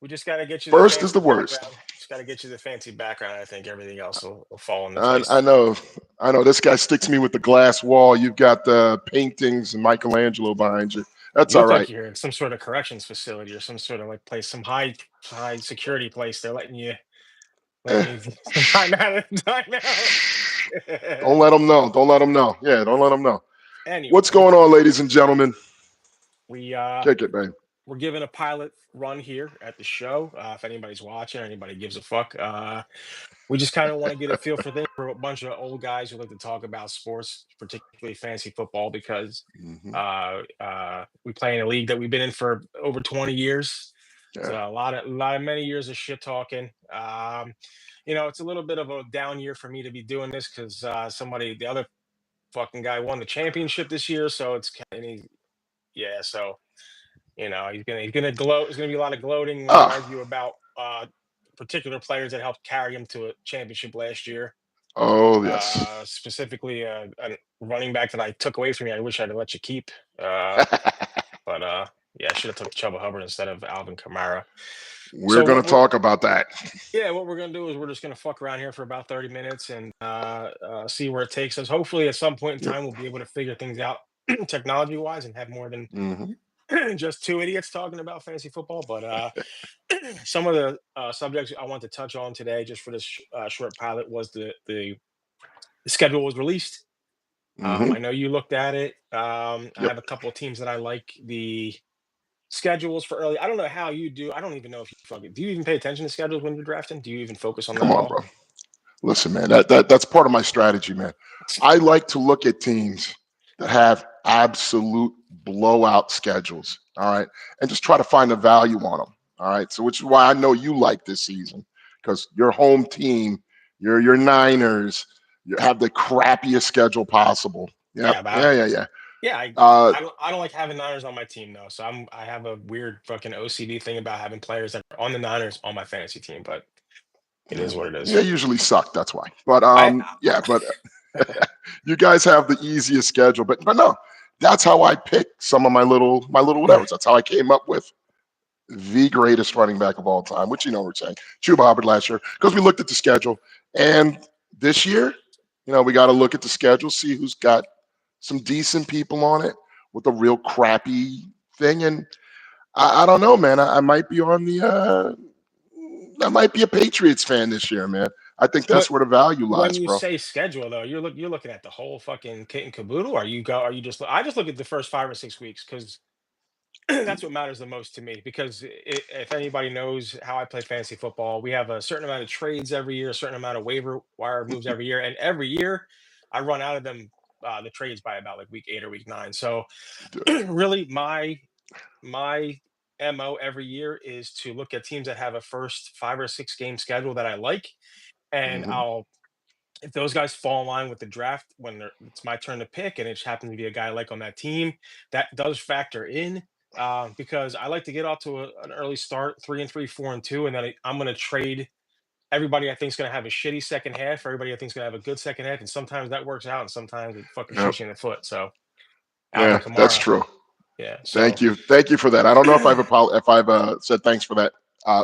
We just got to get you the First is fancy the worst. background. Just got to get you the fancy background. I think everything else will fall into I place. know, I know. This guy sticks me with the glass wall. You've got the paintings and Michelangelo behind you. That's You all look like right. you're in some sort of corrections facility or some sort of like place, some high security place. They're letting Eh, you some time out. Time out. don't let them know. Don't let them know. Yeah, don't let them know. Anyway, What's going on, ladies and gentlemen? we Kick it, man. we're giving a pilot run here at the show. If anybody's watching, anybody gives a fuck. We just kind of want to get a feel for things for a bunch of old guys who like to talk about sports, particularly fantasy football, because Hmm. we play in a league that we've been in for over 20 years. So Yeah. a lot of many years of shit talking. It's a little bit of a down year for me to be doing this because the other fucking guy won the championship this year. So it's kind of, yeah. So he's gonna gloat. There's gonna be a lot of gloating when we Ah. argue about particular players that helped carry him to a championship last year. Oh yes. Specifically, a running back that I took away from you. I wish I'd have let you keep. Uh, but yeah, I should have took Chuba Hubbard instead of Alvin Kamara. We're So gonna what we're talk about that. yeah, what we're gonna do is we're just gonna fuck around here for about 30 minutes and see where it takes us. Hopefully, at some point in Yep. time, we'll be able to figure things out technology wise and have more than Hmm. just two idiots talking about fantasy football. But some of the subjects I want to touch on today, just for this short pilot, was the schedule was released. Hmm. I know you looked at it. I Yep. have a couple of teams that I like the schedules for early. I don't know how you do. I don't even know if you fucking do. You even pay attention to schedules when you're drafting? Do you even focus on that Come at on, all? bro. Listen, man. That's part of my strategy, man. I like to look at teams that have absolute blowout schedules. All right, and just try to find the value on them. All right. So, which is why I know you like this season because your home team, your Niners, you have the crappiest schedule possible. Yep. Yeah, but Yeah. Yeah. Yeah. yeah, I Uh, I don't like having Niners on my team though. So I have a weird fucking OCD thing about having players that are on the Niners on my fantasy team, but it yeah. is what it is. They usually suck. That's why. But I yeah. But you guys have the easiest schedule, but no, that's how I pick some of my little whatevers. That's how I came up with the greatest running back of all time, which we're saying Chuba Hubbard last year because we looked at the schedule, and this year, we got to look at the schedule, see who's got some decent people on it with a real crappy thing, and I don't know, man. I might be on the I might be a Patriots fan this year, man. I think but that's where the value when lies, you bro. say schedule though, you're looking at the whole fucking kit and caboodle. Are you just I just look at the first 5 or 6 weeks because that's what matters the most to me. Because if anybody knows how I play fantasy football, we have a certain amount of trades every year, a certain amount of waiver wire moves every year, and every year I run out of them the trades by about like week 8 or week 9. So really, my mo every year is to look at teams that have a first 5 or 6 game schedule that I like, and Mm-hmm. I'll if those guys fall in line with the draft when it's my turn to pick, and it just happens to be a guy I like on that team, that does factor in because I like to get off to an early start, 3-3, 4-2, and then I'm going to trade everybody I think is going to have a shitty second half for everybody I think is going to have a good second half, and sometimes that works out, and sometimes it fucking Yep. shoots you in the foot. So Alvin Yeah, that's Kamara, true. yeah. So Thank you for that. I don't know if I've said thanks for that,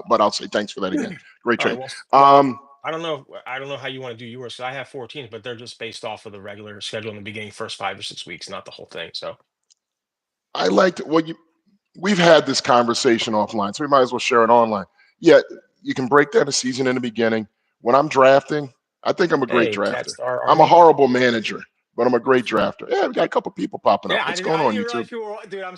but I'll say thanks for that again. Great all right, trade. well, Um, I don't know how you want to do yours. So I have 4 teams, but they're just based off of the regular schedule in the beginning, first 5 or 6 weeks, not the whole thing. So I liked we've had this conversation offline, so we might as well share it online. Yeah, you can break down the season in the beginning. When I'm drafting, I think I'm a great hey, Cat drafter. Star I'm a Army. horrible manager, but I'm a great drafter. Yeah, we got a couple people popping up. Yeah, What's going I on, didn't YouTube? realize people were. Dude, I'm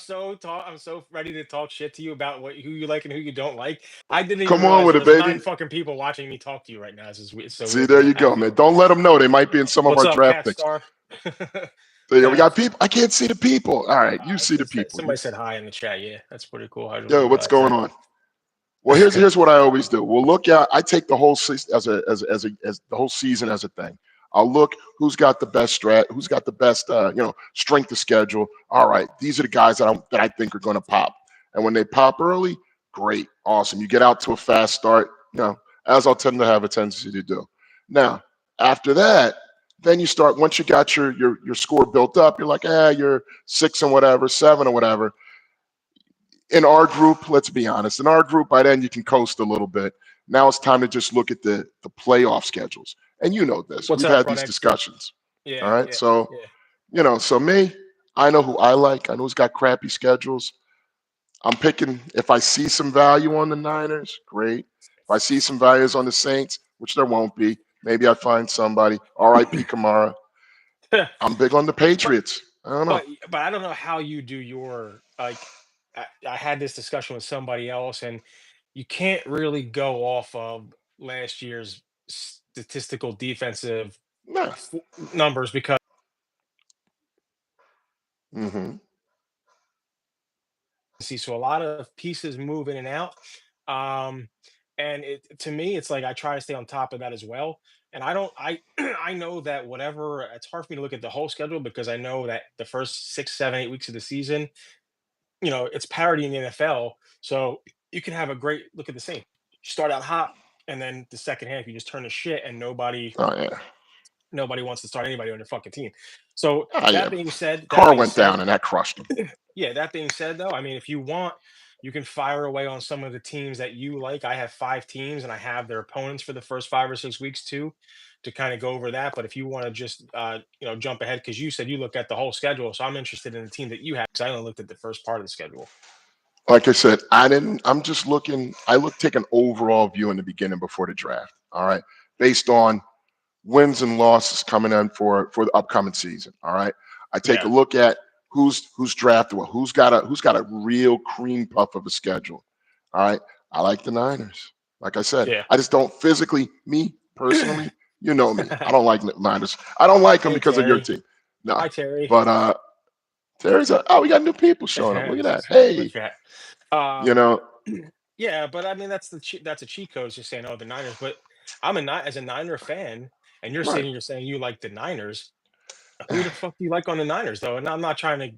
so ready to talk shit to you about who you like and who you don't like. I didn't even Come on realize with there it, was nine baby. fucking people watching me talk to you right now. It's so See, weird to there me. you go, man. Don't let them know. They might be in some of What's our up, draft Cat picks. Star? There we Cat. got people. I can't see the people. All right, you see the people. Somebody said hi in the chat. Yeah, that's pretty cool. I didn't Yo, what's realize going that. on? Well, here's what I always do. We'll look at. I take the whole season as the whole season as a thing. I'll look who's got the best who's got the best strength of schedule. All right, these are the guys that I think are going to pop. And when they pop early, great, awesome. You get out to a fast start, as I'll tend to have a tendency to do. Now, after that, then you start once you got your score built up. You're like, you're 6 and whatever, 7 or whatever. in our group, let's be honest, in our group, by then you can coast a little bit. Now it's time to just look at the playoff schedules. And you know this. What's We've up, had bro? these Thanks for discussions. All yeah, right. yeah, So, yeah. so me, I know who I like. I know who's got crappy schedules. I'm picking if I see some value on the Niners, great. If I see some values on the Saints, which there won't be, maybe I find somebody. R.I.P. Kamara. I'm big on the but Patriots. I don't know. but I don't know how you do your like. I had this discussion with somebody else, and you can't really go off of last year's statistical defensive Nah. numbers because Hmm. see, so a lot of pieces move in and out. Um, and to me, it's like I try to stay on top of that as well. And I don't, I, I know that whatever, it's hard for me to look at the whole schedule because I know that the first 6, 7, 8 weeks of the season, it's parity in the NFL. So you can have a great look at the same. You start out hot, and then the second half, you just turn to shit, and Oh yeah. nobody wants to start anybody on their fucking team. So Oh that yeah. being said, that Car being went down said, and that crushed him. yeah, that being said, though, I mean, if you want, you can fire away on some of the teams that you like. I have 5 teams, and I have their opponents for the first 5 or 6 weeks too, to kind of go over that. But if you want to just, jump ahead because you said you look at the whole schedule, so I'm interested in the team that you have because I only looked at the first part of the schedule. Like I said, I didn't. I'm just looking. Take an overall view in the beginning before the draft. All right, based on wins and losses coming in for the upcoming season. All right, I take a Yeah, look at who's draftable, who's got a real cream puff of a schedule. All right, I like the Niners. Like I said, yeah. I just don't physically, me personally. You know me. I don't like Niners. I don't like them Hey because of your Terry, team. No, hi Terry. but we got new people showing up. Look at that. What's Hey, that? you Um, know, yeah, but I mean that's a cheat code, just saying, oh, the Niners. But as a Niner fan, and you're right. sitting here saying you like the Niners. Who the fuck do you like on the Niners though? And I'm not trying to,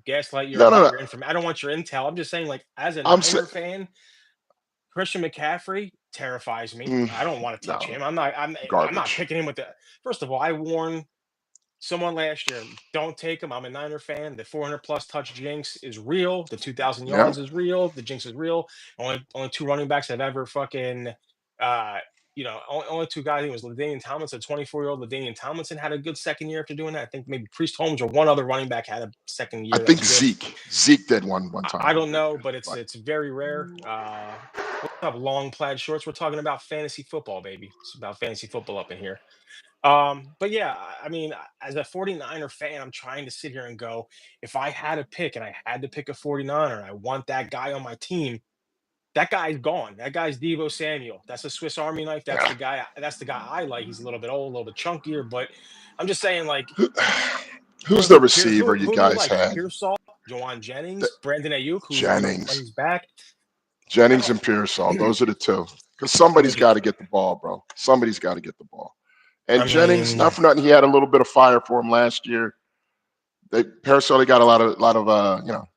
gaslight you or No, no, want no. your information. I don't want your intel. I'm just saying, like, as a I'm saying, Niner fan, Christian McCaffrey terrifies me. mm, I don't want to touch no, him. I'm not garbage. picking him with the first of all, I warned someone last year, don't take him. I'm a Niner fan. The 400 plus touch jinx is real. The 2,000 Yeah, yards is real. The jinx is real. Only two running backs have ever fucking, uh, only two guys. I think it was Ladainian Tomlinson, 24-year-old Ladainian Tomlinson had a good second year after doing that. I think maybe Priest Holmes or one other running back had a second I year that was think good. Zeke did one I time, I don't think. know, but it's But it's very rare. What's up, long plaid shorts? We're talking about fantasy football, baby. It's about fantasy football up in here. But yeah, I mean, as a 49er fan, I'm trying to sit here and go, if I had a pick and I had to pick a 49er and I want that guy on my team, that guy's gone. That guy's Devo Samuel. That's a Swiss Army knife. yeah, That's the guy I like. He's a little bit old, a little bit chunkier, but I'm just saying, like, who's the receiver who you do you guys like? had? Pearsall, Jawan The, Jennings, Brandon Ayuk, who, when Jennings, he's back. I Jennings, don't and Pearsall. I Those are the two. Because somebody's mean got to get the ball, bro. Somebody's got to get the ball. I And Jennings, mean not for nothing, he had a little bit of fire for him last year. Pearsall, they got a lot of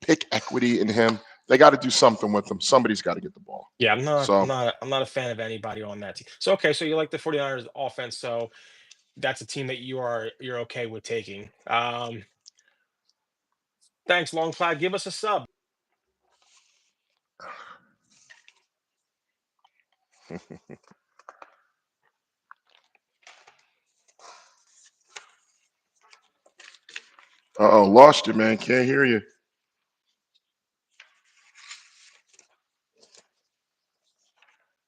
pick equity in him. They got to do something with him. Somebody's got to get the ball. Yeah, I'm not I'm So not I'm not a fan of anybody on that team. So okay, so you like the 49ers offense, so that's a team that you're okay with taking. Thanks, Long Cloud. Give us a sub. lost you, man. Can't hear you.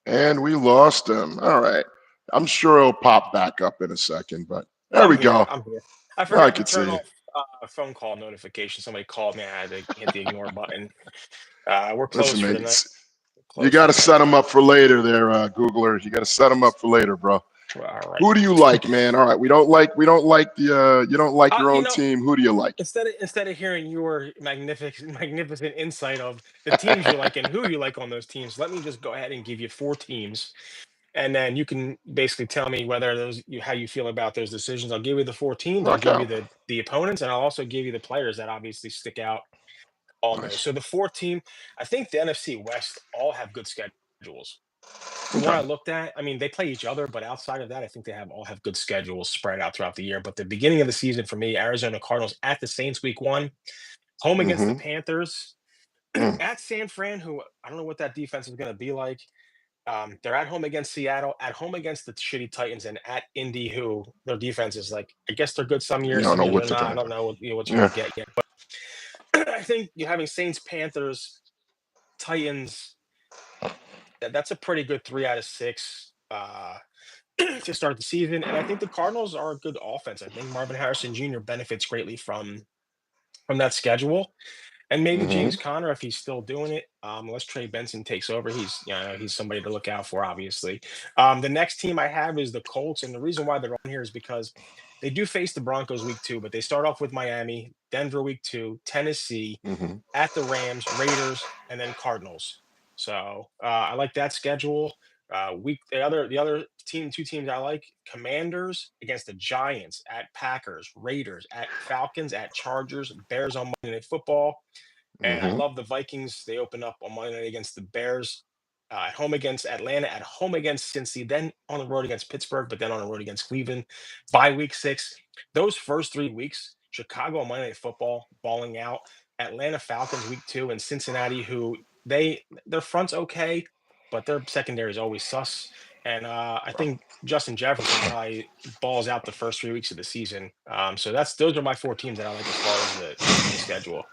And we lost him. All right. I'm sure he'll pop back up in a second, but there I'm we here. go. I'm here. I I forgot to could turn see. off a phone call notification. Somebody called me. I had to hit the ignore button. We're Listen, closed for man, the night. you Closed for got to the night. set them up for later there, Googler. You got to set them up for later, bro. Well, all right. Who do you like, man? All right. We don't like you don't like your You own know, team. Who do you like? instead of hearing your magnificent insight of the teams you like and who you like on those teams, let me just go ahead and give you 4 teams, and then you can basically tell me whether how you feel about those decisions. I'll give you the 4 teams. I'll Rock give you out. the opponents, and I'll also give you the players that obviously stick out on those. Nice. So the 4 team, I think the NFC West all have good schedules. From what Okay. I looked at, I mean, they play each other, but outside of that, I think they all have good schedules spread out throughout the year. But the beginning of the season for me, Arizona Cardinals at the Saints week 1, home against the Mm-hmm. Panthers. Mm. At San Fran, who I don't know what that defense is going to be like. They're at home against Seattle, at home against the shitty Titans, and at Indy, who their defense is like, I guess they're good You years, don't some know years what they're they're not. I gonna don't do. know what you're Yeah. going to get yet. But I think you having Saints, Panthers, Titans, that's a pretty good 3 out of 6 to start the season. And I think the Cardinals are a good offense. I think Marvin Harrison Jr. benefits greatly from that schedule. And maybe Hmm. James Conner, if he's still doing it, unless Trey Benson takes over, he's somebody to look out for, obviously. The next team I have is the Colts, and the reason why they're on here is because they do face the Broncos week 2, but they start off with Miami, Denver week 2, Tennessee, Hmm. at the Rams, Raiders, and then Cardinals. So I like that schedule. The other team, 2 teams I like: Commanders against the Giants, at Packers, Raiders, at Falcons, at Chargers, Bears on Monday Night Football, and I Hmm. love the Vikings. They open up on Monday night against the Bears, at home against Atlanta, at home against Cincy, then on the road against Pittsburgh, but then on the road against Cleveland. By week 6, those first 3 weeks, Chicago on Monday Night Football, balling out. Atlanta Falcons week 2, and Cincinnati, who their front's okay, but their secondary is always sus. And I think Justin Jefferson probably balls out the first 3 weeks of the season. So those are my 4 teams that I like as far as the schedule.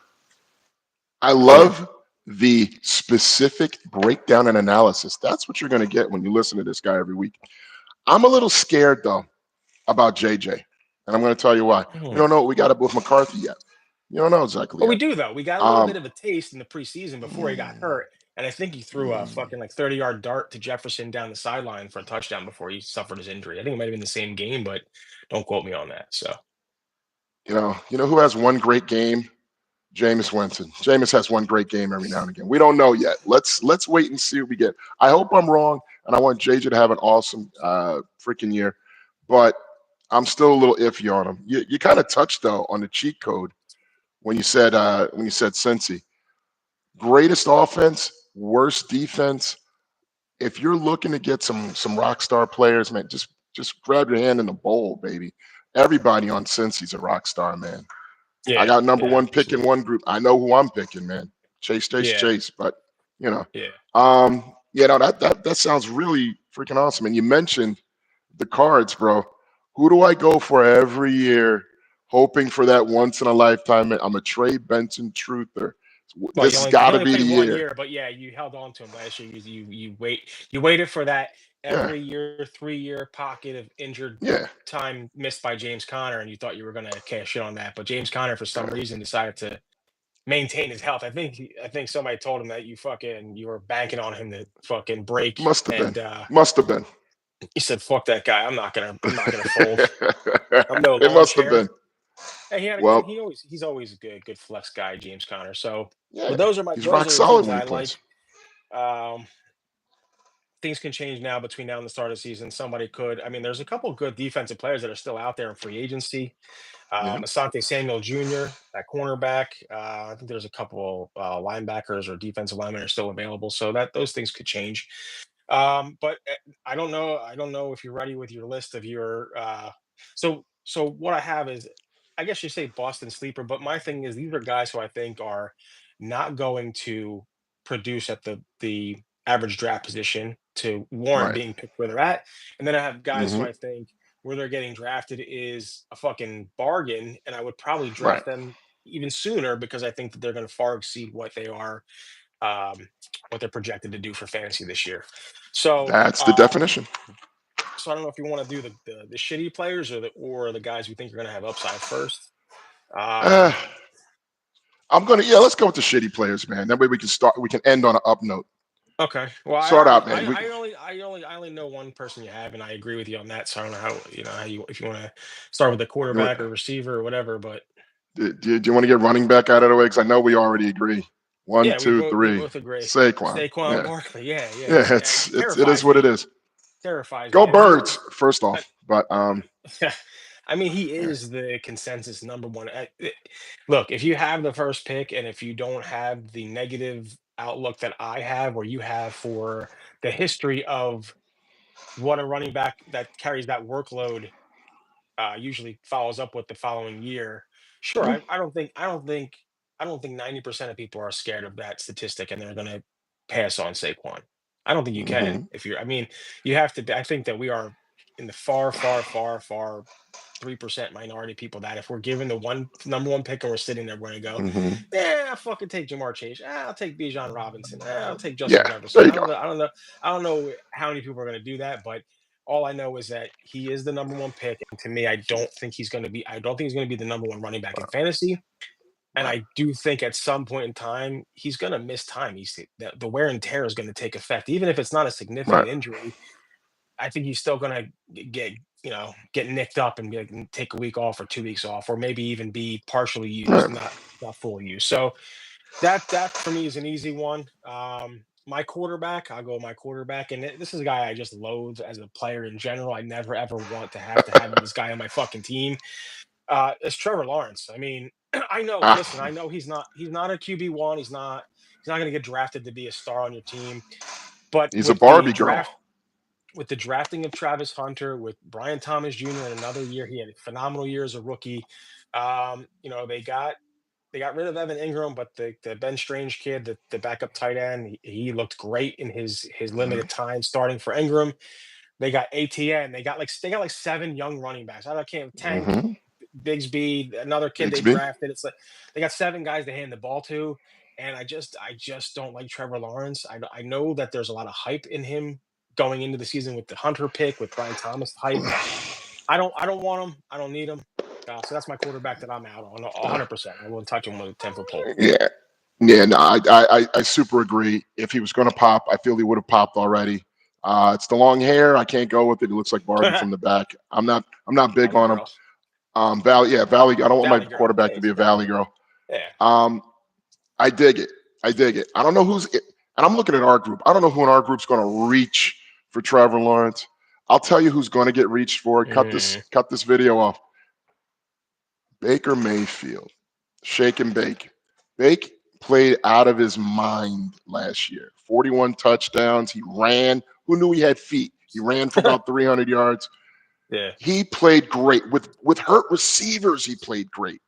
I love the specific breakdown and analysis. That's what you're going to get when you listen to this guy every week. I'm a little scared though about JJ, and I'm going to tell you why. We Mhm. don't know what we got up with McCarthy yet. You don't know exactly But we yet. do though. We got a little Um, bit of a taste in the preseason before he got mm, hurt, and I think he threw a mm, fucking like 30-yard dart to Jefferson down the sideline for a touchdown before he suffered his injury. I think it might have been the same game, but don't quote me on that. So you know who has one great game? Jameis Winston. Jameis has one great game every now and again. We don't know yet. Let's wait and see what we get. I hope I'm wrong, and I want JJ to have an awesome freaking year, but I'm still a little iffy on him. You kind of touched though on the cheat code when you said Cincy. Greatest offense, worst defense. If you're looking to get some rock star players, man, just grab your hand in the bowl, baby. Everybody on Cincy's a rock star, man. I yeah, got number yeah, one pick in one group. I know who I'm picking, man. Chase, Chase, yeah, Chase. But you know, yeah. that sounds really freaking awesome. And you mentioned the cards, bro. Who do I go for every year, hoping for that once in a lifetime? I'm a Trey Benson truther. Well, This has he got to only be the played one year. year, but yeah, you held on to him last year. You waited for that Yeah, every year 3-year pocket of injured yeah, time missed by James Conner, and you thought you were going to cash in on that. But James Conner, for some yeah. reason, decided to maintain his health. I think somebody told him that you were banking on him to fucking break, Must have been. and Must have been. he said, "Fuck that guy. I'm not gonna fold. I'm no It lawn must have chair." been. And Well, he's always a good flex guy, James Conner. So, yeah, but he's those rock are the solid teams when that he I plays. like. Um, Things can change now between now and the start of the season. Somebody could. I mean, there's a couple good defensive players that are still out there in free agency. Yeah. Asante Samuel Jr., that cornerback. I think there's a couple linebackers or defensive linemen are still available, so that those things could change. But I don't know. I don't know if you're ready with your list of your. So what I have is, I guess you say Boston sleeper, but my thing is these are guys who I think are not going to produce at the average draft position to warrant Right. being picked where they're at, and then I have guys who Hmm. I think where they're getting drafted is a fucking bargain, and I would probably Right. draft them even sooner because I think that they're going to far exceed um, what they're projected to do for fantasy this year. So, That's the um, definition. so I don't know if you want to do the shitty players or the guys we think are going to have upside first. Uh, Um, let's go with the shitty players, man. That way we can end on an up note. okay. Well, Start out, man. I only know one person you have, and I agree with you on that. So I don't know how you if you want to start with a Do, quarterback or receiver or whatever, but do you want to get running back out of the way? Because I know we already agree. One, yeah, two, we three. both agree. Saquon. Saquon Yeah. Barkley, yeah, Yeah, he it is terrifies what it me. is. Terrifies Go me. birds, first off. But I mean, he yeah. is the consensus number one. Look, if you have the first pick, and if you don't have the negative outlook that I have, or you have for the history of what a running back that carries that workload usually follows up with the following year. Sure, Yeah. I don't think I don't think 90% of people are scared of that statistic and they're going to pass on Saquon. I don't think you can. Hmm. If you're, I mean, you have to. I think that we are in the far, far, far, far 3% minority people that if we're given the number one pick and we're sitting there, we're going to go, Hmm. yeah, I'll fucking take Jamar Chase. I'll take Bijan Robinson. I'll take Justin Yeah, there Jefferson. you I go. don't know. I don't know. I don't know how many people are going to do that, but all I know is that he is the number one pick, and to me, I don't think he's going to be. I don't think he's going to be the number one running back in fantasy. And Right, I do think at some point in time, he's going to miss time. The wear and tear is going to take effect, even if it's not a right, significant injury. I think he's still going to get nicked up and take a week off or 2 weeks off, or maybe even be partially used, right. not full use. So that for me is an easy one. My quarterback, I'll go with my quarterback, and this is a guy I just loathe as a player in general. I never ever want to have this guy on my fucking team. It's Trevor Lawrence. I mean, I know. Ah, Listen, I know he's not a QB1. He's not going to get drafted to be a star on your team. But he's a Barbie girl. with the drafting of Travis Hunter, with Brian Thomas Jr. in another year, he had a phenomenal year as a rookie. They got rid of Evan Ingram, but the Ben Strange kid, the backup tight end, he looked great in his Hmm. limited time starting for Ingram. They got ATN. They got like seven young running backs. I can't Tank, Hmm. Bigsby, another kid they Bixby. drafted. It's like they got seven guys to hand the ball to, and I just don't like Trevor Lawrence. I know that there's a lot of hype in him going into the season with the Hunter pick, with Brian Thomas hype. I don't want him. I don't need him. So that's my quarterback that I'm out on 100%. I wouldn't touch him with a 10-foot pole. Yeah, yeah. No, I super agree. If he was going to pop, I feel he would have popped already. It's the long hair. I can't go with it. He looks like Barbie from the back. I'm not big Valley on him. girl, Valley, yeah, Valley. I don't want my Valley girl. quarterback Yeah, to he's be a a Valley Valley girl. girl. Yeah. I dig it. I dig it. I don't know who's it. And I'm looking at our group. I don't know who in our group's going to reach for Trevor Lawrence. I'll tell you who's going to get reached for. Mm. Cut this video off. Baker Mayfield. Shake and bake. Bake played out of his mind last year. 41 touchdowns. He ran. Who knew he had feet? He ran for about 300 yards. Yeah. He played great. With hurt receivers, he played great.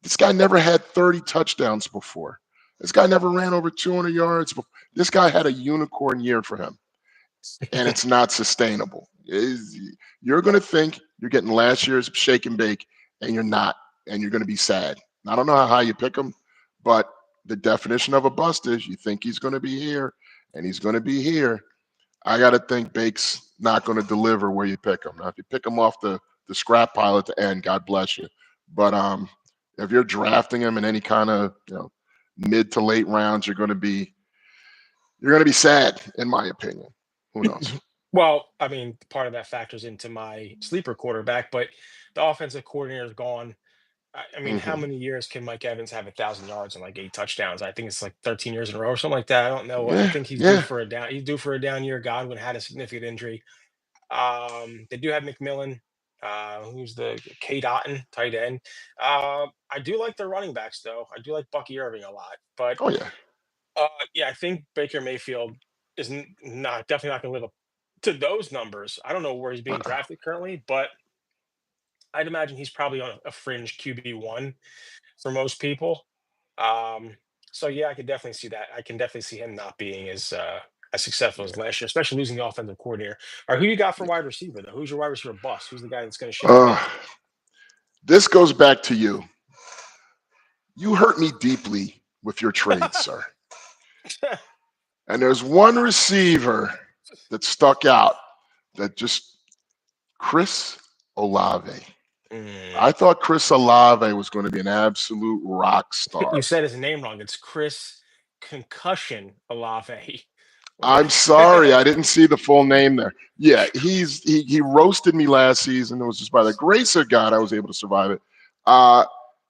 This guy never had 30 touchdowns before. This guy never ran over 200 yards. This guy had a unicorn year for him, and it's not sustainable. You're going to think you're getting last year's shake and bake, and you're not, and you're going to be sad. I don't know how high you pick him, but the definition of a bust is you think he's going to be here, and he's going to be here. I got to think Bake's not going to deliver where you pick him. Now, if you pick him off the scrap pile at the end, God bless you. But if you're drafting him in any kind of mid to late rounds, you're going to be sad, in my opinion. Who knows? Well, I mean, part of that factors into my sleeper quarterback, but the offensive coordinator is gone. I mean, how Hmm. many years can Mike Evans have 1,000 yards and like 8 touchdowns? I think it's like 13 years in a row or something like that. I don't know. I Yeah, think he's due yeah. for a down. He's due for a down year. Godwin had a significant injury. They do have McMillan, who's the K Dotton tight end. I do like their running backs though. I do like Bucky Irving a lot, but Oh yeah. yeah, I think Baker Mayfield is not definitely not going to live up to those numbers. I don't know where he's being Uh-uh. drafted currently, but I'd imagine he's probably on a fringe QB1 for most people. Um, so yeah, I could definitely see that. I can definitely see him not being as successful as last year, especially losing the offensive coordinator. Or who you got for wide receiver though? Who's your wide receiver bust? Who's the guy that's going to shit the Uh, bed? this goes back to you. You hurt me deeply with your trades, sir. And there's one receiver that stuck out that just Chris Olave. Mm. I thought Chris Olave was going to be an absolute rock You star. said his name wrong. It's Chris Concussion Olave. What I'm sorry, I didn't see the full name there. Yeah, he roasted me last season. It was just by the grace of God I was able to survive it. Uh,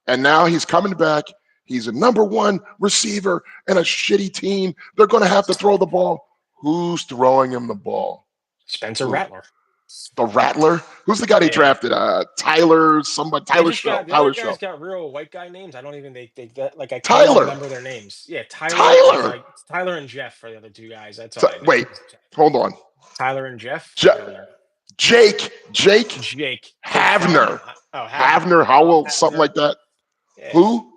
and now he's coming back. He's a number one receiver and a shitty team. They're going to have to throw the ball. Who's throwing him the ball? Spencer Who? Rattler. The Rattler? Who's the guy they Yeah. drafted? Somebody. They Tyler just Show. got the Tyler other guys Show. got real white guy names. I don't even they get like I can't even Tyler. remember their names. Yeah, Tyler and Tyler. like Tyler and Jeff are the other two guys. That's all I know. Wait, hold on. Tyler and Jeff J- or Jake Jake. Jake Fromm. Havner. Oh, Havner. Havner, Love Howell, something Havner. like that. Yeah. Who?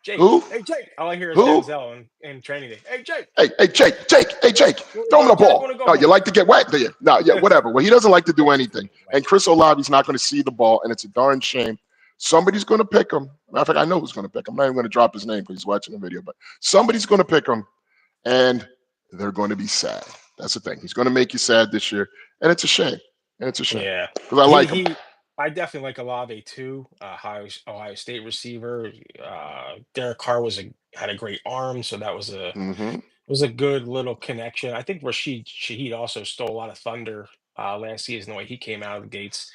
Jake, Who? hey Jake. All I hear is Who? Denzel in training day. Hey Jake, Hey, Jake, hey, Jake, you want to throw him go the get it? You want ball. to go No, you home? like to get wet, do you? No, yeah, whatever. Well, he doesn't like to do anything. Like, And Chris Olave's not going to see the ball, and it's a darn shame. Somebody's going to pick him. Matter of fact, I know who's going to pick him. I'm not even going to drop his name because he's watching the video, but somebody's going to pick him, and they're going to be sad. That's the thing. He's going to make you sad this year, and it's a shame. And it's a shame yeah, because I he like him. he. I definitely like Olave too. Ohio State receiver. Derek Carr had a great arm, so that Hmm. was a good little connection. I think Rashid Shaheed also stole a lot of thunder last season the way he came out of the gates.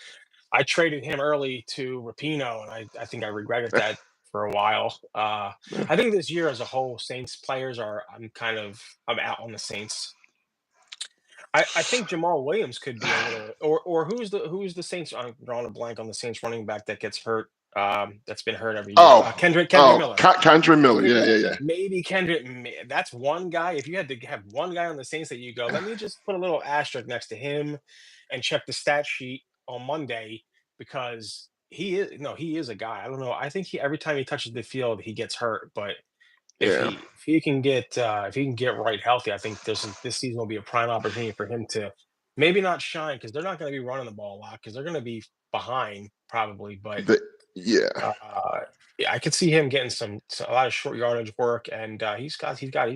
I traded him early to Rapino, and I think I regretted that for a while. I think this year as a whole, Saints players are I'm out on the Saints. I think Jamal Williams could be a little or who's the Saints? I'm drawing a blank on the Saints running back that gets hurt. That's been hurt every year. Kendrick Miller. Kendra Miller. Kendrick Yeah, Miller. yeah, yeah. Maybe Kendrick. That's one guy. If you had to have one guy on the Saints that you go, let me just put a little asterisk next to him and check the stat sheet on Monday because he is a guy. I don't know. I think he every time he touches the field he gets hurt, but Yeah. if he can get right healthy, I think this season will be a prime opportunity for him to maybe not shine because they're not going to be running the ball a lot because they're going to be behind probably, but The, yeah. yeah, I could see him getting a lot of short yardage work, and he's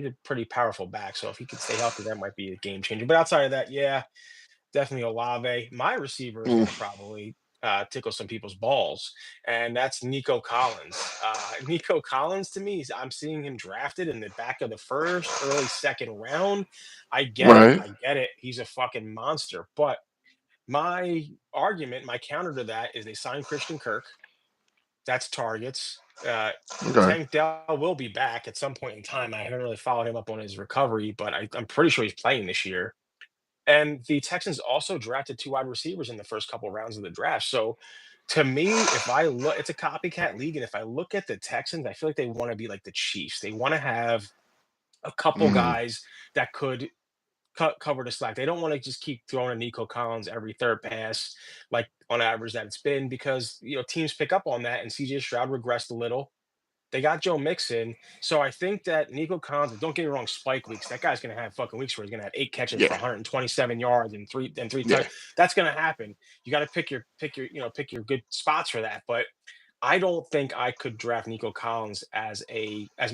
a pretty powerful back. So if he could stay healthy, that might be a game changer. But outside of that, yeah, definitely Olave. My receiver is Mm, going to probably tickle some people's balls, and that's Nico Collins. Nico Collins to me, I'm seeing him drafted in the back of the first, early second round. I get it. right. I get it. He's a fucking monster. But my counter to that is they signed Christian Kirk. That's targets. Okay. Tank Dell will be back at some point in time. I haven't really followed him up on his recovery, but I'm pretty sure he's playing this year. And the Texans also drafted two wide receivers in the first couple rounds of the draft. So to me, if I look, it's a copycat league. And if I look at the Texans, I feel like they want to be like the Chiefs. They want to have a couple Mm, guys that could cover the slack. They don't want to just keep throwing a Nico Collins every third pass, like on average that it's been, because teams pick up on that. And CJ Stroud regressed a little. They got Joe Mixon, so I think that Nico Collins. Don't get me wrong, spike weeks. That guy's gonna have fucking weeks where he's gonna have 8 catches for yeah. 127 yards and three Yeah. touch. That's gonna happen. You got to pick your good spots for that. But I don't think I could draft Nico Collins as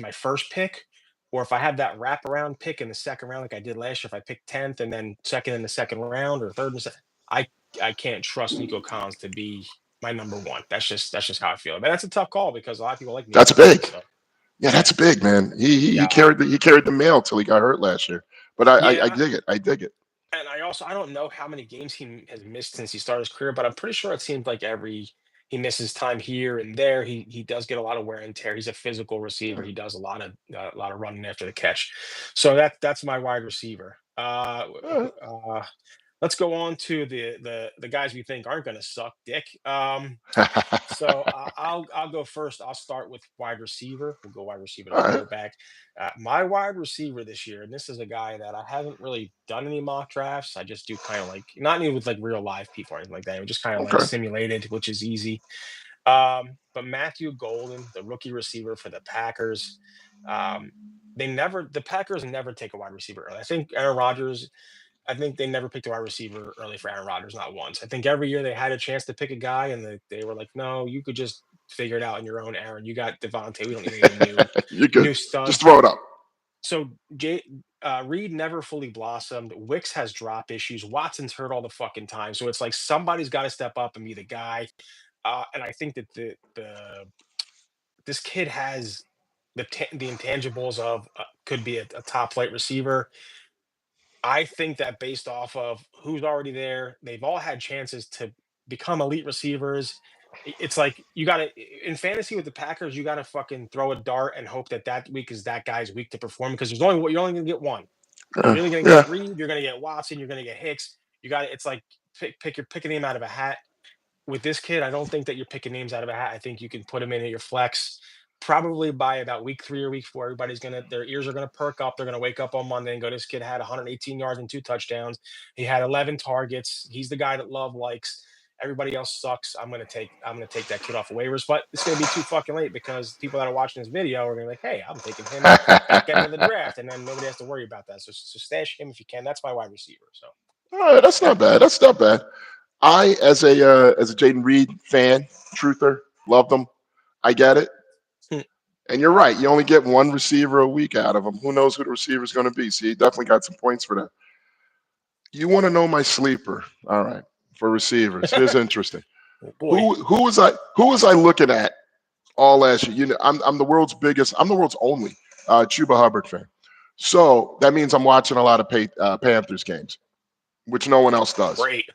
my first pick, or if I have that wraparound pick in the second round, like I did last year. If I picked 10th and then second in the second round or third, I I can't trust Nico Collins to be my number one. That's just how I feel. But that's a tough call because a lot of people like Nico That's Collins. big. So Yeah, that's big, man. He yeah, carried the mail till he got hurt last year. But I yeah. dig it. I dig it. And I don't know how many games he has missed since he started his career, but I'm pretty sure it seems like every he misses time here and there. He does get a lot of wear and tear. He's a physical receiver. He does a lot of running after the catch. So that's my wide receiver. All right. Let's go on to the guys we think aren't going to suck dick. So I'll go first. I'll start with wide receiver. We'll go wide receiver to All right. quarterback. My wide receiver this year, and this is a guy that I haven't really done any mock drafts. I just do kind of like not even with like real live people or anything like that. Just kind of like Okay. simulated, which is easy. But Matthew Golden, the rookie receiver for the Packers, um, the Packers never take a wide receiver early. I think they never picked a wide receiver early for Aaron Rodgers, not once. I think every year they had a chance to pick a guy, and they were like, "No, you could just figure it out on your own, Aaron. You got Devontae. We don't need any You're good. new Just studs." throw it up. So Reed never fully blossomed. Wicks has drop issues. Watson's hurt all the fucking time. So it's like somebody's got to step up and be the guy. And I think that this kid has the intangibles of could be a top flight receiver. I think that based off of who's already there, they've all had chances to become elite receivers. It's like you got to in fantasy with the Packers, you got to fucking throw a dart and hope that that week is that guy's week to perform because you're only going to get one. You're either going to Yeah. get Reed, you're going to get Watson, you're going to get Hicks. You got it's like pick a name out of a hat with this kid, I don't think that you're picking names out of a hat. I think you can put him in at your flex probably by about week 3 or week 4. Their ears are gonna perk up. They're gonna wake up on Monday and go, "This kid had 118 yards and 2 touchdowns. He had 11 targets. He's the guy that Love likes." Everybody else sucks. I'm gonna take that kid off of waivers, but it's gonna be too fucking late because people that are watching this video are gonna be like, hey, I'm taking him back end of the draft, and then nobody has to worry about that. So stash him if you can. That's my wide receiver. So All right, that's not bad. That's not bad. I, as a Jaden Reed fan, truther, love them. I get it. And you're right. You only get one receiver a week out of them. Who knows who the receiver is going to be? So you definitely got some points for that. You want to know my sleeper? All right, for receivers. Here's interesting. oh boy, Who was I looking at all last year? You know, I'm the world's biggest. I'm the world's only Chuba Hubbard fan. So that means I'm watching a lot of Panthers games, which no one else does. great.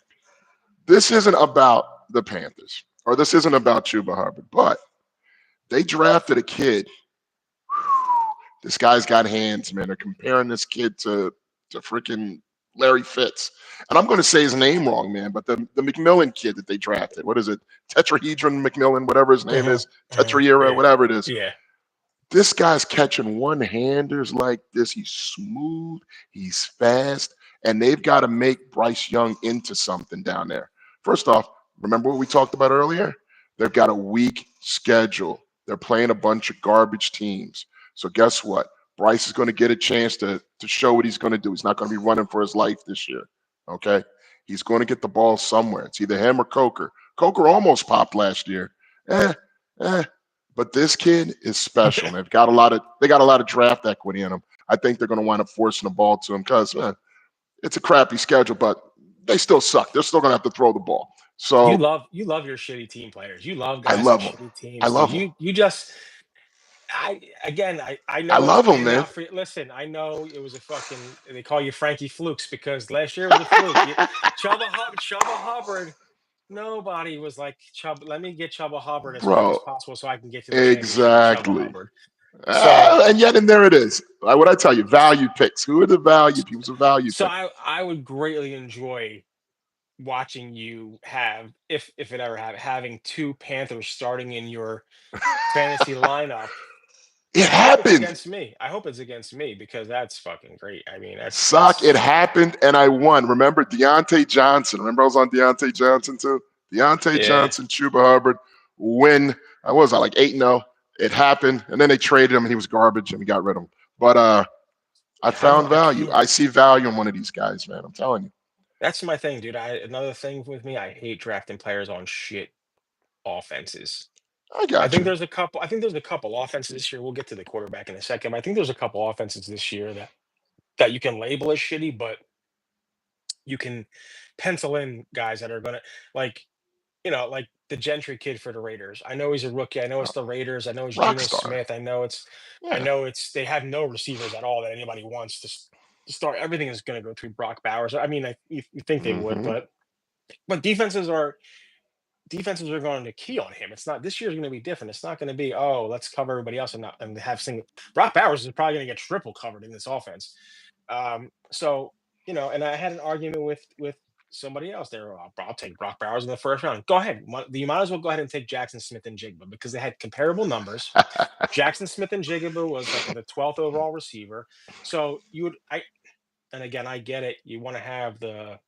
This isn't about the Panthers, or this isn't about Chuba Hubbard, but they drafted a kid. This guy's got hands, man. They're comparing this kid to freaking Larry Fitz. And I'm going to say his name wrong, man, but the McMillan kid that they drafted, what is it? Tetrahedron McMillan, whatever his name is, Tetraera, Yeah, whatever it is. yeah. This guy's catching one-handers like this. He's smooth, he's fast, and they've got to make Bryce Young into something down there. First off, remember what we talked about earlier? They've got a weak schedule. They're playing a bunch of garbage teams. So guess what? Bryce is going to get a chance to show what he's going to do. He's not going to be running for his life this year. Okay? He's going to get the ball somewhere. It's either him or Coker. Coker almost popped last year. But this kid is special. And they got a lot of draft equity in him. I think they're going to wind up forcing the ball to him because it's a crappy schedule, but they still suck. They're still going to have to throw the ball. You So love your shitty team players. You love I guys on love them. shitty I teams, dude. love them. You just I I know it's love them, playing man. out for you. Listen, I know it was a fucking they call you Frankie Flukes because last year was a fluke. Chubba Hubbard. Nobody was like Chubb. Let me get Chubba Hubbard as quick as Bro, possible so I can get to the championship with Chubba exactly. Hubbard. So And yet, and there it is. What I tell you, value picks. Who are the value people? Who's a value so pick? I would greatly enjoy watching you have if it ever having two Panthers starting in your fantasy lineup. It I hope it's happened. against me. I hope it's against me because that's fucking great. I mean, Sock, it that's happened, and I won. Remember Deontay Johnson? Remember I was on Deontay Johnson too? Deontay yeah. Johnson, Chuba Hubbard, win. I was like 8-0. It happened, and then they traded him, and he was garbage, and we got rid of him. But I Yeah, I found don't. I value. can't. I see value in one of these guys, man. I'm telling you. That's my thing, dude. Another thing with me. I hate drafting players on shit offenses. I got you. I think there's a couple offenses this year. We'll get to the quarterback in a second. But I think there's a couple offenses this year that you can label as shitty, but you can pencil in guys that are gonna like like the Gentry kid for the Raiders. I know he's a rookie. I know it's the Raiders. I know it's Rock Geno star. Smith. I Yeah. know it's they have no receivers at all that anybody wants to start. Everything is going to go through Brock Bowers. I mean, you think they would, Mm-hmm. but defenses are going to key on him. It's not this year's going to be different. It's not going to be let's cover everybody else and have single. Brock Bowers is probably going to get triple covered in this offense. So and I had an argument with somebody else there. I'll take Brock Bowers in the first round. Go ahead. You might as well go ahead and take Jackson Smith and Jigba because they had comparable numbers. Jackson Smith and Jigba was like the 12th overall receiver. So and again, I get it. You want to have the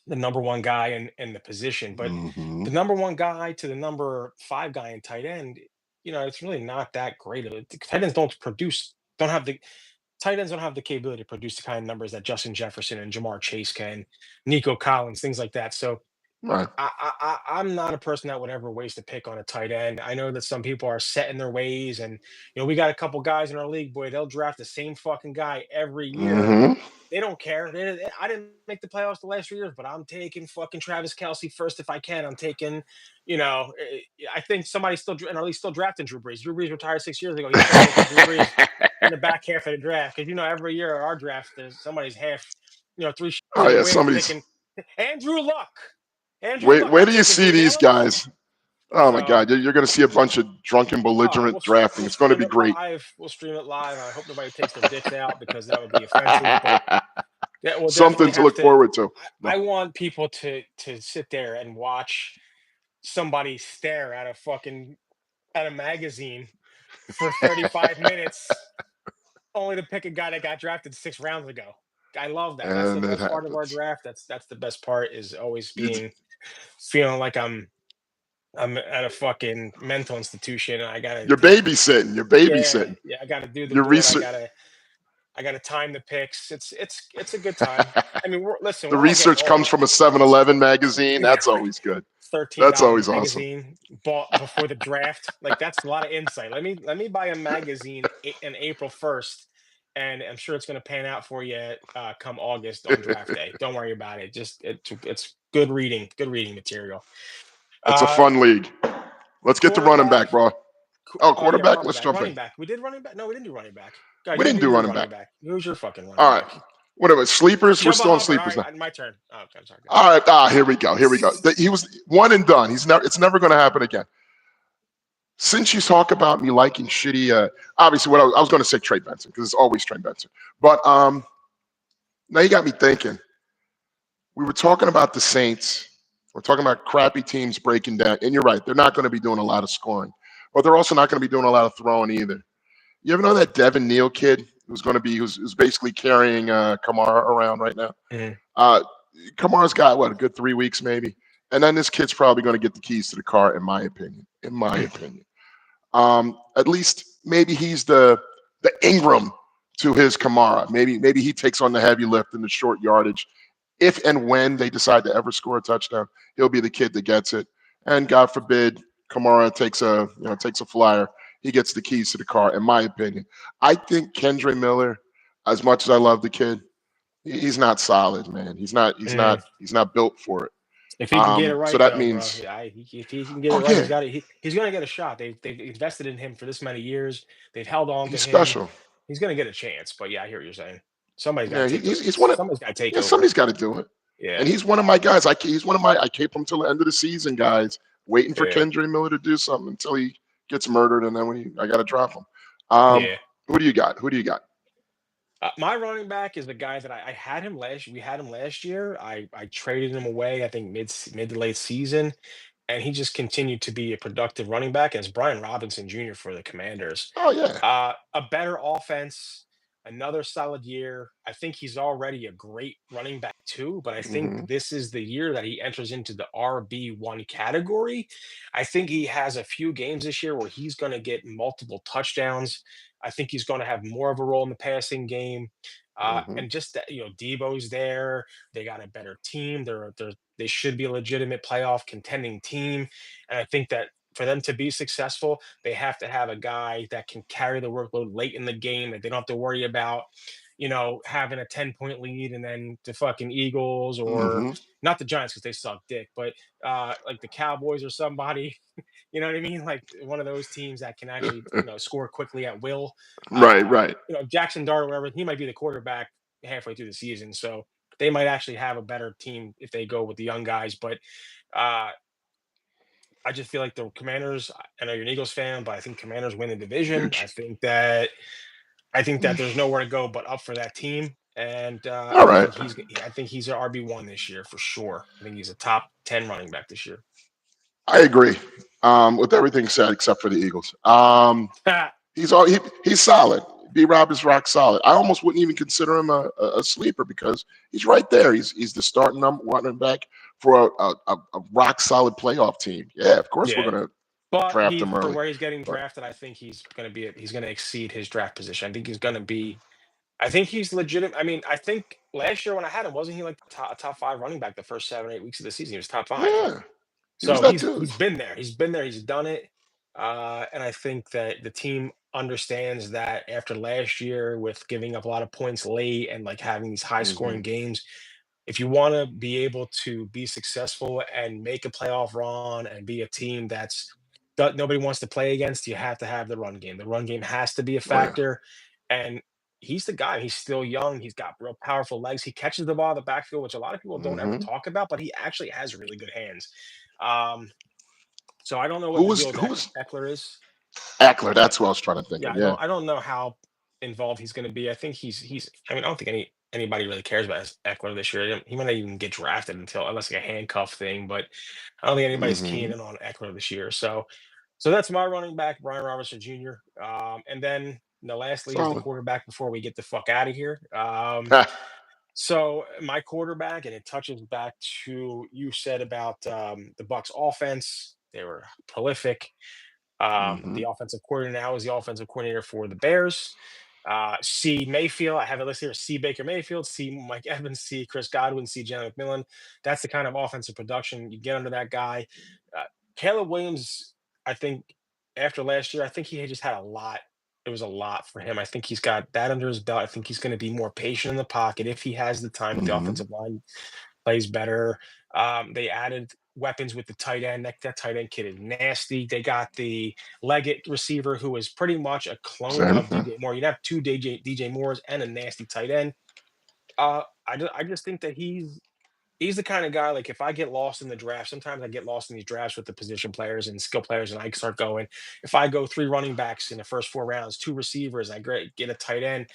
number one guy in the position, but Mm-hmm. the number one guy to the number five guy in tight end, it's really not that great of it. Tight ends don't have the tight ends don't have the capability to produce the kind of numbers that Justin Jefferson and Jamar Chase can, Nico Collins, things like that. So Right. I'm not a person that would ever waste a pick on a tight end. I know that some people are set in their ways, and we got a couple guys in our league. Boy, they'll draft the same fucking guy every year. Mm-hmm. They don't care. I didn't make the playoffs the last 3 years, but I'm taking fucking Travis Kelsey first if I can. I'm taking, I think somebody still in our league still drafting Drew Brees. Drew Brees retired 6 years ago. He's still taking Drew Brees in the back half of the draft because every year at our draft there's somebody's half, three Oh shades yeah, away of somebody's. picking Andrew Luck. Andrew Wait, Luck. where I'm do you taking see Dave these Allenby. guys? Oh my So God, you're going to see a bunch of drunken, belligerent drafting. we'll It's going to stream be it great. live. We'll stream it live. I hope nobody takes their dicks out because that would be offensive. But yeah, we'll Something definitely to have look to. forward to. I No. want people to sit there and watch somebody stare at a magazine for 35 minutes only to pick a guy that got drafted 6 rounds ago. I love that. That's the And it best part of our happens. draft. That's the best part is always You, being. feeling like I'm at a fucking mental institution and I gotta You're babysitting. You're yeah, babysitting. yeah, I gotta do the Your board. research. I gotta time the picks. It's a good time. I mean, The we're all getting research comes old. from a 7-Eleven magazine. Yeah, That's right. always good. That's $13 always awesome. magazine bought before the draft. Like that's a lot of insight. Let me buy a magazine in April 1st, and I'm sure it's gonna pan out for you come August on draft day. Don't worry about it. Just it's good reading material. It's a Uh, fun league. Let's get the running quarterback. back, bro. Oh, Oh yeah, quarterback. Let's jump in. running back. We did running back. No, we didn't do running back. God, We you didn't do do your running running back. back. Who's your fucking running All right. back? Whatever. Sleepers. We're Chuba still on Hubbard. All sleepers right, now. my turn. Oh, okay, I'm sorry. Go ahead. All right. Here we go. Here we go. He was one and done. He's never. It's never going to happen again. Since you talk about me liking shitty, obviously, what I was going to say Trey Benson because it's always Trey Benson. But now you got me thinking. We were talking about the Saints. We're talking about crappy teams breaking down, and you're right. They're not going to be doing a lot of scoring, but they're also not going to be doing a lot of throwing either. You ever know that Devin Neal kid who's basically carrying Kamara around right now? Mhm. Uh, Kamara's got what, a good 3 weeks maybe, and then this kid's probably going to get the keys to the car, in my opinion. In my opinion, at least maybe he's the Ingram to his Kamara. Maybe he takes on the heavy lift in the short yardage. If and when they decide to ever score a touchdown, he'll be the kid that gets it. And God forbid Kamara takes a flyer. He gets the keys to the car, in my opinion. I think Kendre Miller, as much as I love the kid, he's not solid, man. He's not. He's Mhm. not. He's not built for it. If he can get it So right, that though, bro, means, yeah, if he can get it oh right, yeah, he's gonna get a shot. They've invested in him for this many years. They've held on to he's him. special. He's gonna get a chance. But yeah, I hear what you're saying. Yeah, he's one of. Somebody's got to take Yeah, over. somebody's got to do it. Yeah, And he's one of my guys. He's one of my. I keep him till the end of the season, guys. Waiting for yeah, Kendre Miller to do something until he gets murdered, and then I got to drop him. Um, yeah. who do you got? Who do you got? My running back is the guy that I had him last. We had him last year. I traded him away. I think mid to late season, and he just continued to be a productive running back. And it's Brian Robinson Jr. for the Commanders. Oh yeah. A better offense, another solid year. I think he's already a great running back too, but I think Hmm. this is the year that he enters into the RB1 category. I think he has a few games this year where he's going to get multiple touchdowns. I think he's going to have more of a role in the passing game. Hmm. And just that, Debo's there. They got a better team. They should be a legitimate playoff contending team. And I think that for them to be successful, they have to have a guy that can carry the workload late in the game, that they don't have to worry about, having a 10-point lead and then the fucking Eagles or Hmm. not the Giants because they suck dick, but like the Cowboys or somebody, you know what I mean? Like one of those teams that can actually, score quickly at will. Right. Right. Jackson Dart or whatever, he might be the quarterback halfway through the season. So they might actually have a better team if they go with the young guys. But uh, I just feel like the Commanders. I know you're an Eagles fan, but I think Commanders win the division. Huge. I think that there's nowhere to go but up for that team, and All right. I think he's an RB1 this year for sure. I think he's a top 10 running back this year. I agree with everything said except for the Eagles. He's solid. B Rob is rock solid. I almost wouldn't even consider him a sleeper because he's right there. He's the starting running back for a rock solid playoff team. Yeah, of course we're Yeah, gonna but draft he him for early. where he's getting But drafted, I think he's going to exceed his draft position. I think he's going to be. I think he's legitimate. I mean, I think last year when I had him, wasn't he like top five running back the first 7 or 8 weeks of the season? He was top five. yeah, he was So that he's dude. been there. He's been there. He's done it. And I think that the team understands that after last year with giving up a lot of points late and like having these high Hmm. scoring games, if you want to be able to be successful and make a playoff run and be a team that nobody wants to play against, you have to have the run game. The run game has to be a Oh yeah. factor. And he's the guy. He's still young. He's got real powerful legs. He catches the ball in the backfield, which a lot of people don't ever Hmm. talk about, but he actually has really good hands. Um, so I don't know what the deal with Who was Eckler is. Eckler? I That's what I was trying to think Yeah, of. Yeah. I don't know how involved he's going to be. I think he's. I mean, I don't think anybody really cares about Eckler this year. He might not even get drafted until unless like a handcuff thing. But I don't think anybody's keen Hmm. in on Eckler this year. So that's my running back, Brian Robinson Jr. And then the lastly is the Solid. quarterback before we get the fuck out of here. So my quarterback, and it touches back to you said about the Bucks offense. They were prolific. Hmm. The offensive coordinator now is the offensive coordinator for the Bears. C Mayfield, I have it listed here. C Baker Mayfield, C Mike Evans, C Chris Godwin, C Jalen McMillan. That's the kind of offensive production you get under that guy. Uh, Caleb Williams, I think after last year, I think he had just had a lot. It was a lot for him. I think he's got that under his belt. I think he's going to be more patient in the pocket if he has the time. If the Hmm. offensive line plays better. They added weapons with the tight end. That tight end kid is nasty. They got the Leggett receiver who is pretty much a clone Same of thing. DJ Moore. You'd have two DJ Moores and a nasty tight end. I just think that he's the kind of guy, like, if I get lost in the draft, sometimes I get lost in these drafts with the position players and skill players, and I start going. If I go three running backs in the first 4 rounds, two receivers, get a tight end.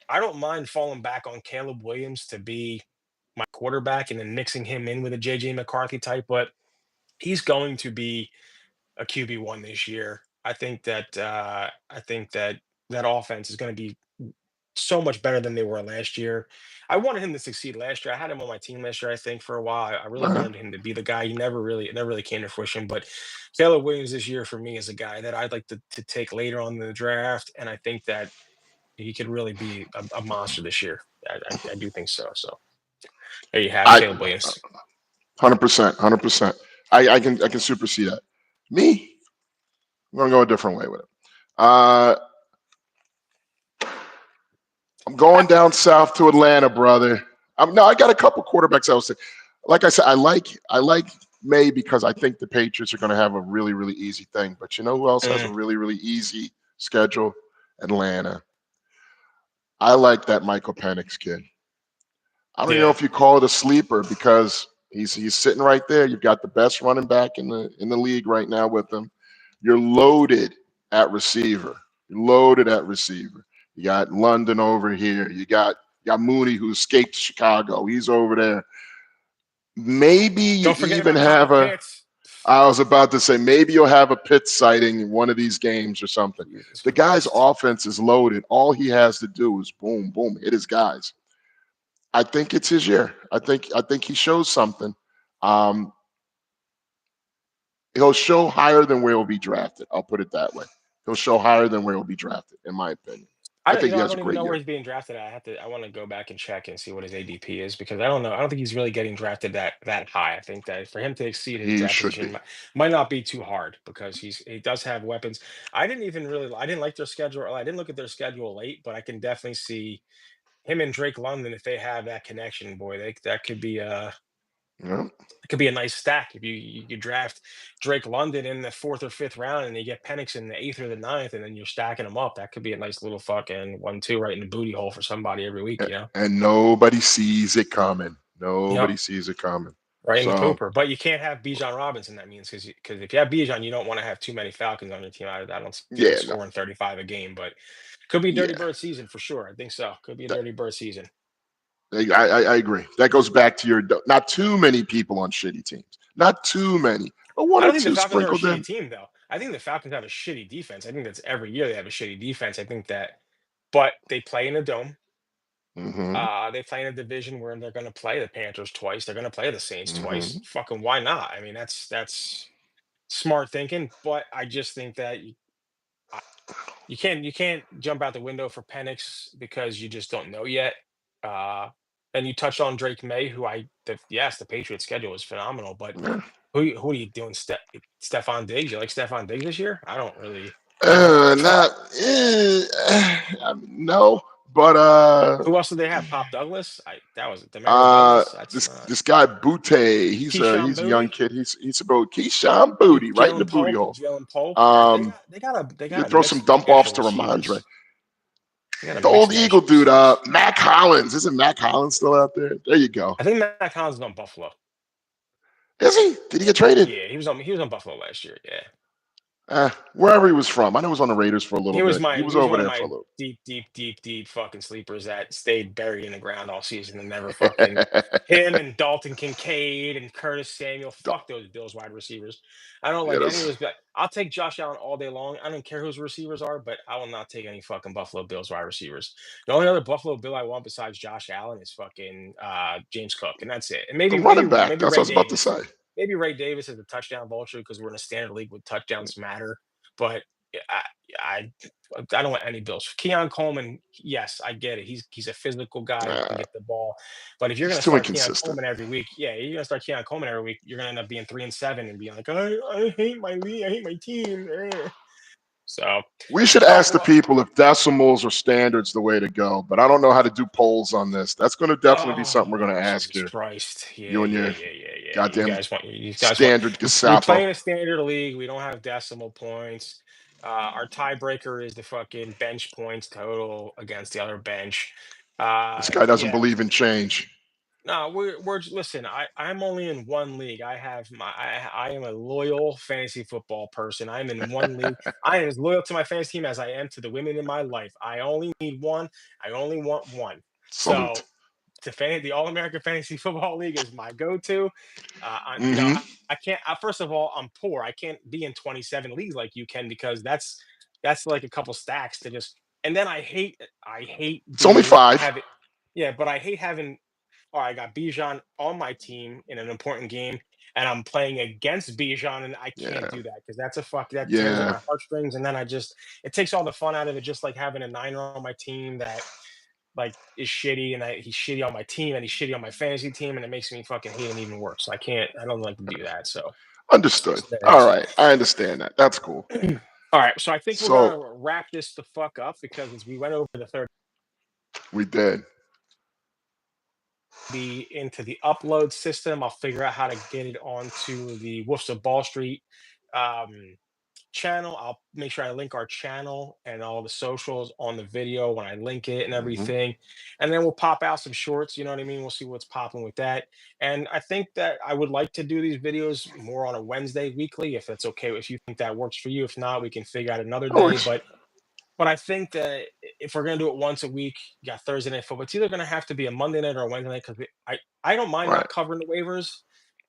I don't mind falling back on Caleb Williams to be my quarterback and then mixing him in with a JJ McCarthy type, but he's going to be a QB1 this year. I think that that offense is going to be so much better than they were last year. I wanted him to succeed last year. I had him on my team last year, I think, for a while. I really Uh, wanted him to be the guy. He never really came to fruition. But Caleb Williams this year for me is a guy that I'd like to take later on in the draft. And I think that he could really be a monster this year. I do think so. So there you have it, I Caleb Williams. 100%, 100%. I can supersede that. Me, I'm gonna go a different way with it. Uh, I'm going down south to Atlanta, brother. No, I got a couple quarterbacks. Like I said, I like May because I think the Patriots are going to have a really really easy thing. But you know who else has a Mm, really really easy schedule? Atlanta. I like that Michael Penix kid. I don't even know yeah. if you call it a sleeper because he's sitting right there. You've got the best running back in the league right now with him. You're loaded at receiver. You're loaded at receiver. You got London over here. You got Mooney who escaped Chicago. He's over there. Maybe you Don't forget even about Kyle have a. Pitts. I was about to say maybe you'll have a pit sighting in one of these games or something. Jesus The guy's Christ. offense is loaded. All he has to do is boom, boom, hit his guys. I think it's his year. I think he shows something. Um, he'll show higher than where he'll be drafted. I'll put it that way. He'll show higher than where he'll be drafted, in my opinion. I I don't, think he I has a don't even great know where year. he's being drafted at. I want to go back and check and see what his ADP is because I don't know. I don't think he's really getting drafted that high. I think that for him to exceed his He draft should position be. might not be too hard because he does have weapons. I didn't like their schedule. I didn't look at their schedule late, but I can definitely see him and Drake London if they have that connection. Boy, that could be Yeah. it could be a nice stack if you draft Drake London in the fourth or fifth round, and you get Penix in the eighth or the ninth, and then you're stacking them up. That could be a nice little fucking 1-2 right in the booty hole for somebody every week. And nobody sees it coming. Yep, Nobody sees it coming. right in the So pooper. But you can't have Bijan Robinson. That means because if you have Bijan, you don't want to have too many Falcons on your team. I don't see them yeah, no, scoring 35 a game, but could be Dirty yeah. Bird season for sure. I think so. Could be a That, Dirty Bird season. I agree. That goes back to your not too many people on shitty teams. Not too many, but one I or don't think the two Falcons are a sprinkled shitty in. team, though. I think the Falcons have a shitty defense. I think that's every year they have a shitty defense. I think that, but they play in a dome. Hmm. They play in a division where they're going to play the Panthers twice. They're going to play the Saints twice. Hmm. Fucking why not? I mean, that's smart thinking. But I just think that I- you can't jump out the window for Penix because you just don't know yet. Uh, and you touched on Drake May, yes, the Patriots schedule is phenomenal, but Yeah. who are you doing? Stefan Diggs? You like Stefan Diggs this year? I don't really. I don't know. Not no, but Who else did they have? Pop Douglas? That was Demario Douglas. That's not this guy Butte. He's a Keyshawn he's a young Booty. kid. He's about Keyshawn Booty right in the Jalen booty Pope. hole. Jalen Pope. They Um, got they got a they you got can a throw some mixed dump mash offs of to Ramondre. receivers. They got a The old mixed mash Eagle of dude, receivers. Mac Hollins. Isn't Mac Hollins still out there? There you go. I think Matt Collins is on Buffalo. Is he? Did he get traded? Yeah, he was on Buffalo last year. Yeah. Wherever he was from. I know he was on the Raiders for a He little was bit. my He was he was over one of there for a my little. deep, deep, deep, deep fucking sleepers that stayed buried in the ground all season and never fucking him and Dalton Kincaid and Curtis Samuel. Fuck those Bills wide receivers. I don't Yeah, like any of that's those. I'll take Josh Allen all day long. I don't care whose receivers are, but I will not take any fucking Buffalo Bills wide receivers. The only other Buffalo Bill I want besides Josh Allen is fucking James Cook, and that's it. And the maybe maybe running back. maybe That's what I Ray was about to Davis. say. Maybe Ray Davis is the touchdown vulture because we're in a standard league with touchdowns matter. But yeah, I don't want any Bills. Keon Coleman, yes, I get it. He's a physical guy who can Nah, get the ball. But if you're he's gonna too start Keon inconsistent. Coleman every week, yeah, you're gonna start Keon Coleman every week, you're gonna end up being 3-7 and being like, I hate my league, I hate my team. So, all We should right, ask the well, people if decimals or standards the way to go, but I don't know how to do polls on this. That's going to definitely be something we're going oh to ask Jesus you, Christ, yeah, you and yeah, your yeah, yeah, yeah. goddamn You guys want standard we Gestapo. play in a standard league. We don't have decimal points. Our tiebreaker is the fucking bench points total against the other bench. This guy doesn't Yeah, believe in change. no, listen. I'm only in one league. I am a loyal fantasy football person. I'm in one league. I am as loyal to my fantasy team as I am to the women in my life. I only need one. I only want one. So Salute. the All American Fantasy Football League is my go-to. Hmm. I can't. First of all, I'm poor. I can't be in 27 leagues like you can because that's like a couple stacks to just. And then I hate It's only being five. having. Yeah, but I hate having. Oh, I got Bijan on my team in an important game, and I'm playing against Bijan, and I can't Yeah. do that because that tears at Yeah. my heartstrings, and then it takes all the fun out of it. Just like having a niner on my team that like is shitty and he's shitty on my team and he's shitty on my fantasy team and it makes me fucking hate him even worse. So I don't like to do that. So, Understood. there it All is. right. I understand that. That's cool. All right. So I think we're So gonna wrap this the fuck up because as we went over the third we did. be into the upload system. I'll figure out how to get it onto the Wolves of Ball Street um channel. I'll make sure I link our channel and all the socials on the video when I link it and Hmm. everything. And then we'll pop out some shorts, you know what I mean? We'll see what's popping with that. And I think that I would like to do these videos more on a Wednesday weekly, if that's okay. If you think that works for you. If not, we can figure out another That day. works. But I think that if we're gonna do it once a week, you got Thursday night football. It's either gonna have to be a Monday night or a Wednesday night because I don't mind Right. not covering the waivers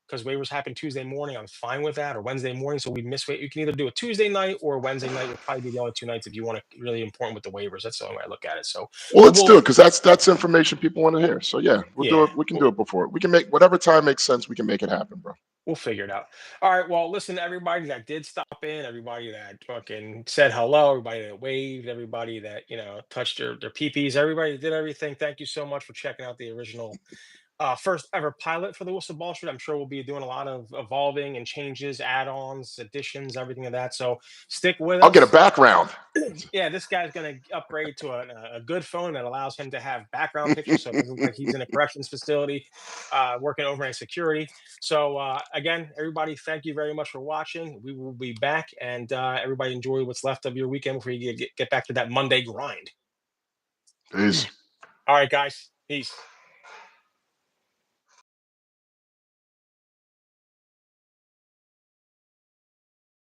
because waivers happen Tuesday morning. I'm fine with that, or Wednesday morning. So we miss wait. You can either do a Tuesday night or a Wednesday night. Would probably be the only two nights if you want to really important with the waivers. That's the only way I look at it. So, Well, but let's do it because that's information people want to hear. So yeah, we'll do yeah, it. We can do it before. We can make whatever time makes sense. We can make it happen, bro. we'll figure it out. All right. Well, listen to everybody that did stop in, everybody that fucking said hello, everybody that waved, everybody that touched their PPs, everybody that did everything. Thank you so much for checking out the original first ever pilot for the Wilson Ball Street. I'm sure we'll be doing a lot of evolving and changes, add-ons, additions, everything of that. So stick with I'll get a us. background. Yeah, this guy's going to upgrade to a good phone that allows him to have background pictures, so it doesn't look like he's in a corrections facility, working over in security. So again, everybody, thank you very much for watching. We will be back, and everybody enjoy what's left of your weekend before you get back to that Monday grind. Peace. All right, guys, peace.